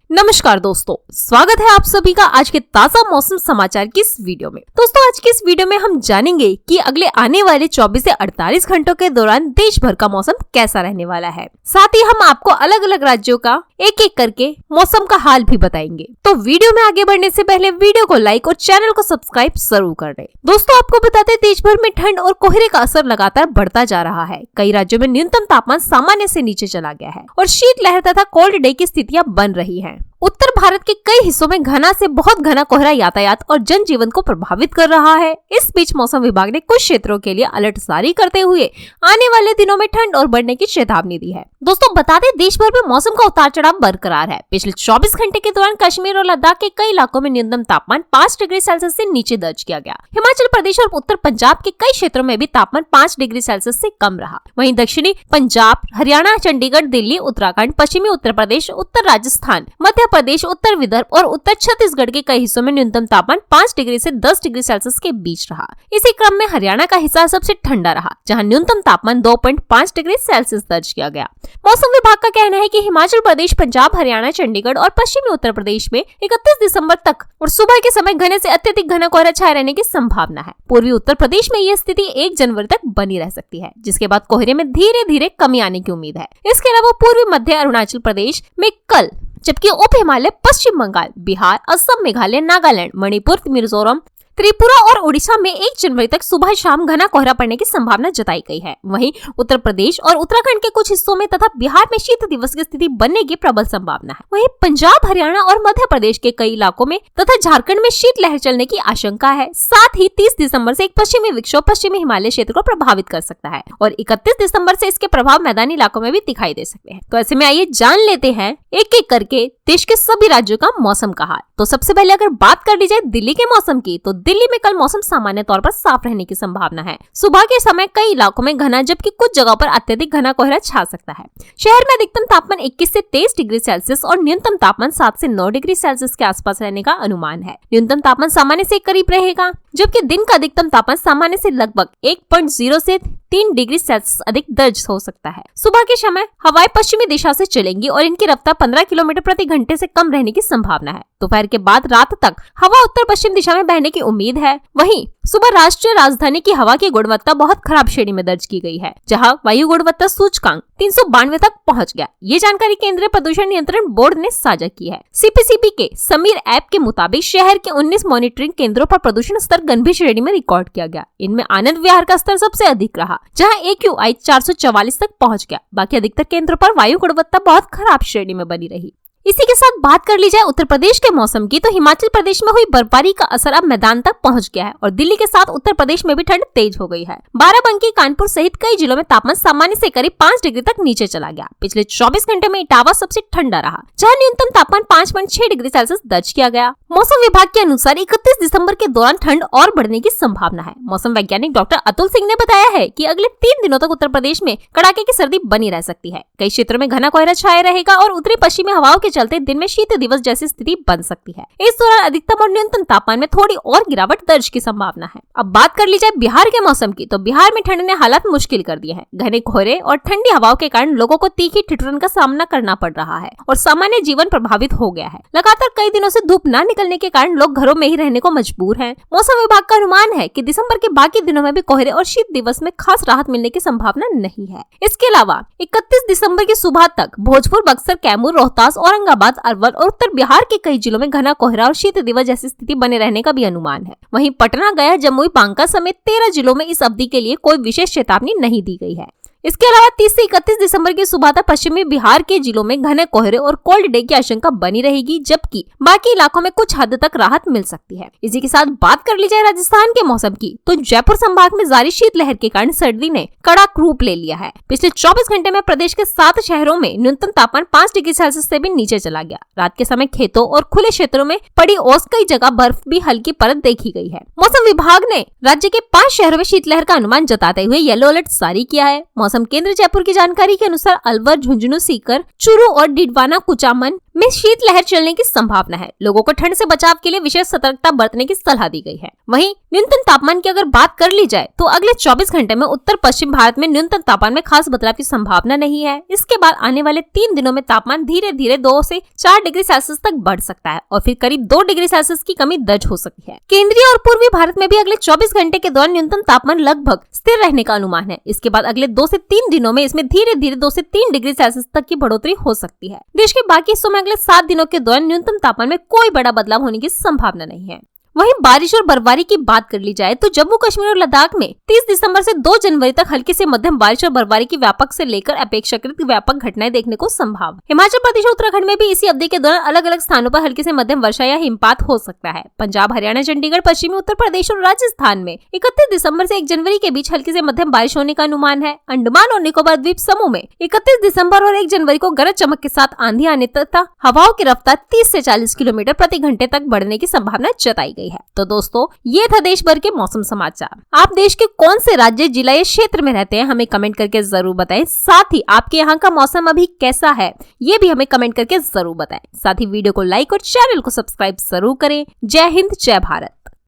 नमस्कार दोस्तों, स्वागत है आप सभी का आज के ताजा मौसम समाचार की इस वीडियो में। दोस्तों आज की इस वीडियो में हम जानेंगे कि अगले आने वाले 24 से 48 घंटों के दौरान देश भर का मौसम कैसा रहने वाला है। साथ ही हम आपको अलग अलग राज्यों का एक एक करके मौसम का हाल भी बताएंगे। तो वीडियो में आगे बढ़ने से पहले वीडियो को लाइक और चैनल को सब्सक्राइब जरूर कर दें। दोस्तों आपको बताते हैं, देश भर में ठंड और कोहरे का असर लगातार बढ़ता जा रहा है। कई राज्यों में न्यूनतम तापमान सामान्य से नीचे चला गया है और शीतलहर तथा कोल्ड डे की स्थितियां बन रही हैं। उत्तर भारत के कई हिस्सों में घना से बहुत घना कोहरा यातायात और जनजीवन को प्रभावित कर रहा है। इस बीच मौसम विभाग ने कुछ क्षेत्रों के लिए अलर्ट जारी करते हुए आने वाले दिनों में ठंड और बढ़ने की चेतावनी दी है। दोस्तों बता दें, देश भर में मौसम का उतार चढ़ाव बरकरार है। पिछले 24 घंटे के दौरान कश्मीर और लद्दाख के कई इलाकों में न्यूनतम तापमान 5 डिग्री सेल्सियस से नीचे दर्ज किया गया। हिमाचल प्रदेश और उत्तर पंजाब के कई क्षेत्रों में भी तापमान 5 डिग्री सेल्सियस से कम रहा। वहीं दक्षिणी पंजाब, हरियाणा, चंडीगढ़, दिल्ली, उत्तराखंड, पश्चिमी उत्तर प्रदेश, उत्तर राजस्थान, मध्य प्रदेश, उत्तर विदर्भ और उत्तर छत्तीसगढ़ के कई हिस्सों में न्यूनतम तापमान 5 डिग्री से 10 डिग्री सेल्सियस के बीच रहा। इसी क्रम में हरियाणा का हिस्सा सबसे ठंडा रहा, जहां न्यूनतम तापमान 2.5 डिग्री सेल्सियस दर्ज किया गया। मौसम विभाग का कहना है कि हिमाचल प्रदेश, पंजाब, हरियाणा, चंडीगढ़ और पश्चिमी उत्तर प्रदेश में 31 दिसंबर तक और सुबह के समय घने से अत्यधिक घना कोहरा छाए रहने की संभावना है। पूर्वी उत्तर प्रदेश में यह स्थिति 1 जनवरी तक बनी रह सकती है, जिसके बाद कोहरे में धीरे धीरे कमी आने की उम्मीद है। इसके अलावा पूर्वी मध्य अरुणाचल प्रदेश में कल, जबकि उप हिमालय, पश्चिम बंगाल, बिहार, असम, मेघालय, नागालैंड, मणिपुर, मिजोरम, त्रिपुरा और ओडिशा में 1 जनवरी तक सुबह शाम घना कोहरा पड़ने की संभावना जताई गई है। वहीं उत्तर प्रदेश और उत्तराखंड के कुछ हिस्सों में तथा बिहार में शीत दिवस की स्थिति बनने की प्रबल संभावना है। वहीं पंजाब, हरियाणा और मध्य प्रदेश के कई इलाकों में तथा झारखंड में शीतलहर चलने की आशंका है। साथ ही 30 दिसंबर से एक पश्चिमी विक्षोभ पश्चिमी हिमालय क्षेत्र को प्रभावित कर सकता है और 31 दिसंबर से इसके प्रभाव मैदानी इलाकों में भी दिखाई दे सकते हैं। तो ऐसे में आइए जान लेते हैं एक एक करके देश के सभी राज्यों का मौसम का हाल। तो सबसे पहले अगर बात कर ली जाए दिल्ली के मौसम की, तो दिल्ली में कल मौसम सामान्य तौर पर साफ रहने की संभावना है। सुबह के समय कई इलाकों में घना, जबकि कुछ जगहों पर अत्यधिक घना कोहरा छा सकता है। शहर में अधिकतम तापमान 21 से 23 डिग्री सेल्सियस और न्यूनतम तापमान 7 से 9 डिग्री सेल्सियस के आसपास रहने का अनुमान है। न्यूनतम तापमान सामान्य से करीब रहेगा, जबकि दिन का अधिकतम तापमान सामान्य से लगभग 1.0 से 3 डिग्री सेल्सियस अधिक दर्ज हो सकता है। सुबह के समय हवाएं पश्चिमी दिशा से चलेंगी और इनकी रफ्तार 15 किलोमीटर प्रति घंटे से कम रहने की संभावना है। दोपहर के बाद रात तक हवा उत्तर पश्चिम दिशा में बहने की उम्मीद है। वहीं सुबह राष्ट्रीय राजधानी की हवा की गुणवत्ता बहुत खराब श्रेणी में दर्ज की गई है, जहां वायु गुणवत्ता सूचकांक 392 तक पहुंच गया। ये जानकारी केंद्रीय प्रदूषण नियंत्रण बोर्ड ने साझा की है। सीपीसीबी के समीर ऐप के मुताबिक शहर के 19 मॉनिटरिंग केंद्रों पर प्रदूषण स्तर गंभीर श्रेणी में रिकॉर्ड किया गया। इनमें आनंद विहार का स्तर सबसे अधिक रहा, जहां AQI 444 तक पहुंच गया। बाकी अधिकतर केंद्रों पर वायु गुणवत्ता बहुत खराब श्रेणी में बनी रही। इसी के साथ बात कर ली जाए उत्तर प्रदेश के मौसम की, तो हिमाचल प्रदेश में हुई बर्फबारी का असर अब मैदान तक पहुंच गया है और दिल्ली के साथ उत्तर प्रदेश में भी ठंड तेज हो गई है। बाराबंकी, कानपुर सहित कई जिलों में तापमान सामान्य से करीब 5 डिग्री तक नीचे चला गया। पिछले 24 घंटे में इटावा सबसे ठंडा रहा, जहां न्यूनतम तापमान 5.6 डिग्री सेल्सियस दर्ज किया गया। मौसम विभाग के अनुसार 31 दिसंबर के दौरान ठंड और बढ़ने की संभावना है। मौसम वैज्ञानिक डॉक्टर अतुल सिंह ने बताया है कि अगले 3 दिनों तक उत्तर प्रदेश में कड़ाके की सर्दी बनी रह सकती है। कई क्षेत्रों में घना कोहरा छाया रहेगा और उत्तरी पश्चिमी हवाओं के चलते दिन में शीत दिवस जैसी स्थिति बन सकती है। इस दौरान अधिकतम और न्यूनतम तापमान में थोड़ी और गिरावट दर्ज की संभावना है। अब बात कर ली जाए बिहार के मौसम की, तो बिहार में ठंड ने हालात मुश्किल कर दिए हैं। घने कोहरे और ठंडी हवाओं के कारण लोगों को तीखी ठिठुरन का सामना करना पड़ रहा है और सामान्य जीवन प्रभावित हो गया है। लगातार कई दिनों से धूप न निकलने के कारण लोग घरों में ही रहने को मजबूर हैं। मौसम विभाग का अनुमान है कि दिसंबर के बाकी दिनों में भी कोहरे और शीत दिवस में खास राहत मिलने की संभावना नहीं है। इसके अलावा 31 दिसंबर की सुबह तक भोजपुर, बक्सर, कैमूर, रोहतास, औरंगाबाद, अरवल और उत्तर बिहार के कई जिलों में घना कोहरा और शीत दिवस जैसी स्थिति बने रहने का भी अनुमान है। वहीं पटना, गया, जमुई, बांका समेत 13 जिलों में इस अवधि के लिए कोई विशेष चेतावनी नहीं दी गई है। इसके अलावा 30 से 31 दिसंबर की सुबह तक पश्चिमी बिहार के जिलों में घने कोहरे और कोल्ड डे की आशंका बनी रहेगी, जबकि बाकी इलाकों में कुछ हद तक राहत मिल सकती है। इसी के साथ बात कर ली जाए राजस्थान के मौसम की, तो जयपुर संभाग में जारी शीतलहर के कारण सर्दी ने कड़ा रूप ले लिया है। पिछले 24 घंटे में प्रदेश के 7 शहरों में न्यूनतम तापमान 5 डिग्री सेल्सियस से भी नीचे चला गया। रात के समय खेतों और खुले क्षेत्रों में पड़ी ओस, कई जगह बर्फ भी हल्की परत देखी गई है। मौसम विभाग ने राज्य के 5 शहरों में शीतलहर का अनुमान जताते हुए येलो अलर्ट जारी किया है। मौसम केंद्र जयपुर की जानकारी के अनुसार अलवर, झुंझुनू, सीकर, चूरू और डिडवाना, कुचामन में शीतलहर चलने की संभावना है। लोगों को ठंड से बचाव के लिए विशेष सतर्कता बरतने की सलाह दी गई है। वहीं न्यूनतम तापमान की अगर बात कर ली जाए तो अगले 24 घंटे में उत्तर पश्चिम भारत में न्यूनतम तापमान में खास बदलाव की संभावना नहीं है। इसके बाद आने वाले 3 दिनों में तापमान धीरे धीरे 2 से 4 डिग्री सेल्सियस तक बढ़ सकता है और फिर करीब 2 डिग्री सेल्सियस की कमी दर्ज हो सकती है। केंद्रीय और पूर्वी भारत में भी अगले 24 घंटे के दौरान न्यूनतम तापमान लगभग स्थिर रहने का अनुमान है। इसके बाद अगले 2 से 3 दिनों में इसमें धीरे धीरे 2 से 3 डिग्री सेल्सियस तक की बढ़ोतरी हो सकती है। देश के बाकी हिस्सों में अगले 7 दिनों के दौरान न्यूनतम तापमान में कोई बड़ा बदलाव होने की संभावना नहीं है। वहीं बारिश और बर्फबारी की बात कर ली जाए तो जम्मू कश्मीर और लद्दाख में 30 दिसंबर से 2 जनवरी तक हल्की से मध्यम बारिश और बर्फबारी की व्यापक से लेकर अपेक्षाकृत व्यापक घटनाएं देखने को संभव। हिमाचल प्रदेश और उत्तराखंड में भी इसी अवधि के दौरान अलग अलग स्थानों पर हल्की से मध्यम वर्षा या हिमपात हो सकता है। पंजाब, हरियाणा, चंडीगढ़, पश्चिमी उत्तर प्रदेश और राजस्थान में 31 दिसंबर से 1 जनवरी के बीच हल्की से मध्यम बारिश होने का अनुमान है। अंडमान और निकोबार द्वीप समूह में 31 दिसंबर और 1 जनवरी को गरज चमक के साथ आंधी आने तथा हवाओं की रफ्तार 30 से 40 किलोमीटर प्रति घंटे तक बढ़ने की संभावना जताई गई है। तो दोस्तों, ये था देश भर के मौसम समाचार। आप देश के कौन से राज्य, जिला या क्षेत्र में रहते हैं, हमें कमेंट करके जरूर बताएं। साथ ही आपके यहाँ का मौसम अभी कैसा है, ये भी हमें कमेंट करके जरूर बताएं। साथ ही वीडियो को लाइक और चैनल को सब्सक्राइब जरूर करें। जय हिंद, जय भारत।